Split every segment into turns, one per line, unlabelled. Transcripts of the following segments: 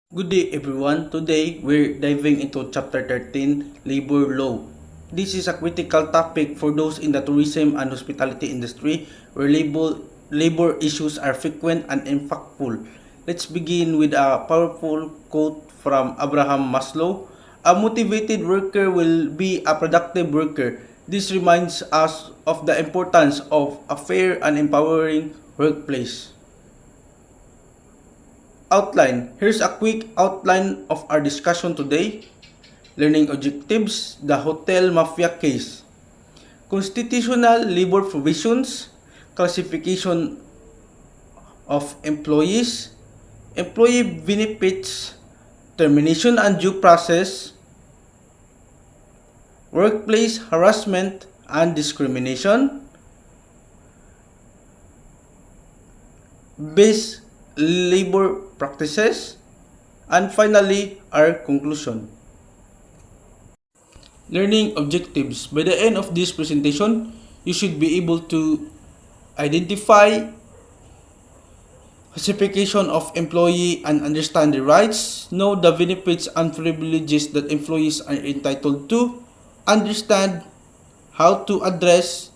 Good day everyone. Today we're diving into chapter 13, labor law. This is a critical topic for those in the tourism and hospitality industry where labor issues are frequent and impactful. Let's begin with a powerful quote from Abraham Maslow. A motivated worker will be a productive worker. This reminds us of the importance of a fair and empowering workplace. Outline. Here's a quick outline of our discussion today. Learning objectives, the Hotel Mafia case. Constitutional labor provisions, classification of employees, employee benefits, termination and due process, workplace harassment and discrimination, base labor practices, and finally, our conclusion. Learning objectives. By the end of this presentation, you should be able to identify classification of employee and understand the rights, know the benefits and privileges that employees are entitled to, understand how to address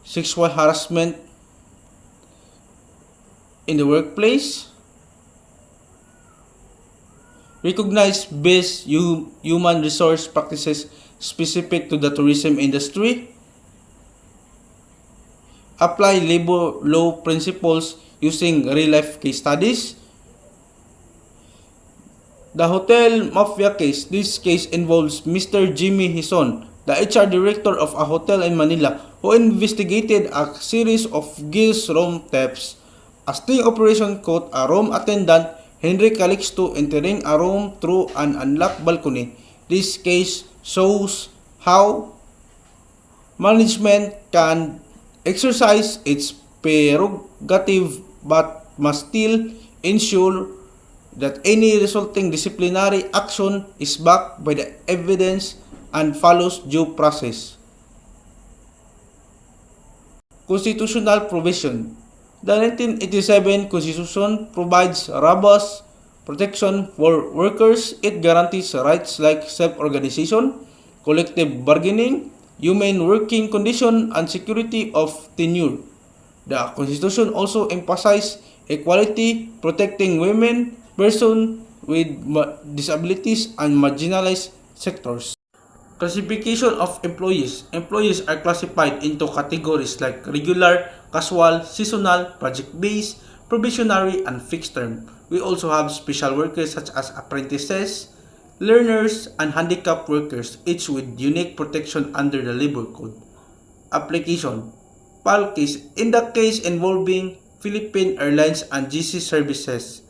sexual harassment in the workplace, recognize best human resource practices specific to the tourism industry, apply labor law principles using real-life case studies. The Hotel Mafia case. This case involves Mr. Jimmy Hison, the HR director of a hotel in Manila, who investigated a series of Gil's room thefts. A sting operation caught a room attendant, Henry Calixto, entering a room through an unlocked balcony. This case shows how management can exercise its prerogative but must still ensure that any resulting disciplinary action is backed by the evidence and follows due process. Constitutional provision. The 1987 Constitution provides robust protection for workers. It guarantees rights like self-organization, collective bargaining, humane working condition, and security of tenure. The Constitution also emphasizes equality, protecting women, persons with disabilities, and marginalized sectors. Classification of employees. Employees are classified into categories like regular, casual, seasonal, project-based, probationary, and fixed term. We also have special workers such as apprentices, learners, and handicapped workers, each with unique protection under the Labor Code. Application. PAL case. In the case involving Philippine Airlines and GC Services,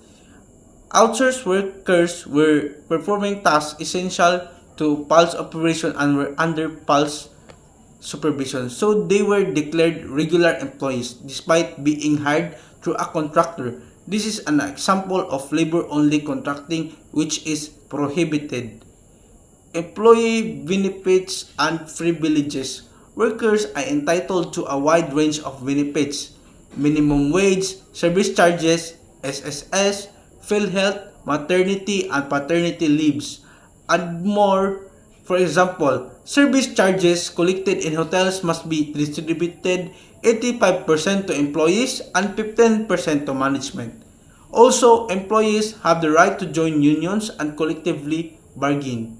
outsourced workers were performing tasks essential to PAL's operation and were under PAL's supervision, so they were declared regular employees despite being hired through a contractor. This is an example of labor-only contracting, which is prohibited. Employee benefits and privileges. Workers are entitled to a wide range of benefits: minimum wage, service charges, SSS, PhilHealth, maternity and paternity leaves, and more. For example, service charges collected in hotels must be distributed 85% to employees and 15% to management. Also, employees have the right to join unions and collectively bargain.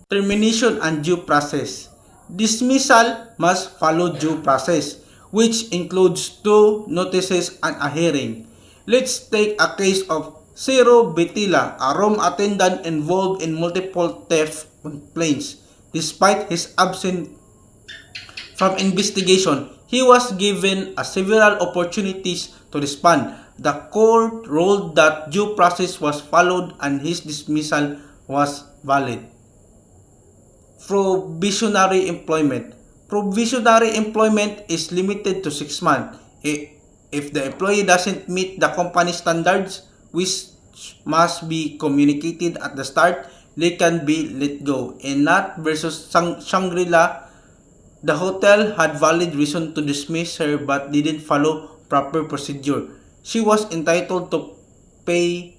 Termination and due process. Dismissal must follow due process, which includes two notices and a hearing. Let's take a case of Cero Betila, a room attendant involved in multiple theft complaints. Despite his absence from investigation, he was given several opportunities to respond. The court ruled that due process was followed and his dismissal was valid. Provisionary employment. Provisionary employment is limited to 6 months. If the employee doesn't meet the company standards, which must be communicated at the start, they can be let go. In Nat versus Shangri-La, the hotel had valid reason to dismiss her but didn't follow proper procedure. She was entitled to pay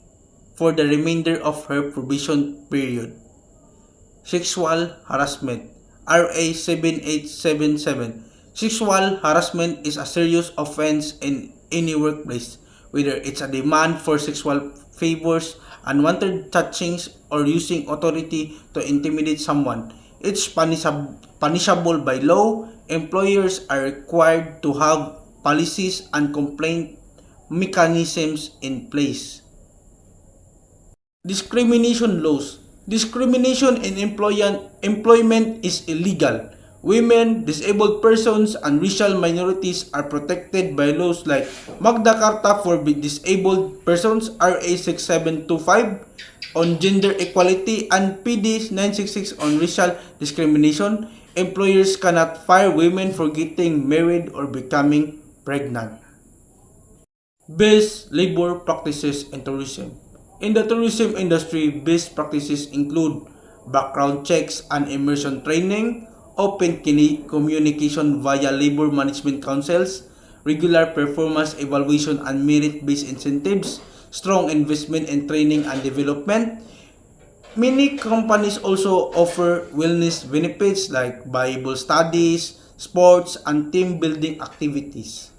for the remainder of her probation period. Sexual harassment. RA 7877. Sexual harassment is a serious offense in any workplace, whether it's a demand for sexual favors, unwanted touchings, or using authority to intimidate someone. It's punishable by law. Employers are required to have policies and complaint mechanisms in place. Discrimination laws. Discrimination in employment is illegal. Women, disabled persons, and racial minorities are protected by laws like Magna Carta for Disabled Persons RA 6725 on gender equality and PD 966 on racial discrimination. Employers cannot fire women for getting married or becoming pregnant. Best labor practices in tourism. In the tourism industry, best practices include background checks and immersion training, open communication via labor management councils, regular performance evaluation and merit-based incentives, strong investment in training and development. Many companies also offer wellness benefits like Bible studies, sports, and team building activities.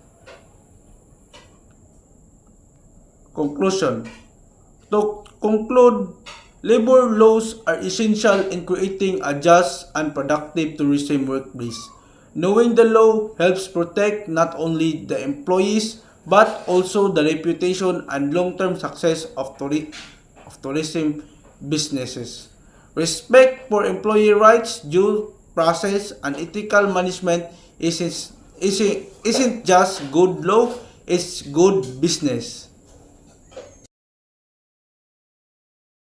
Conclusion. To conclude, labor laws are essential in creating a just and productive tourism workplace. Knowing the law helps protect not only the employees but also the reputation and long-term success of tourism businesses. Respect for employee rights, due process, and ethical management isn't just good law, it's good business.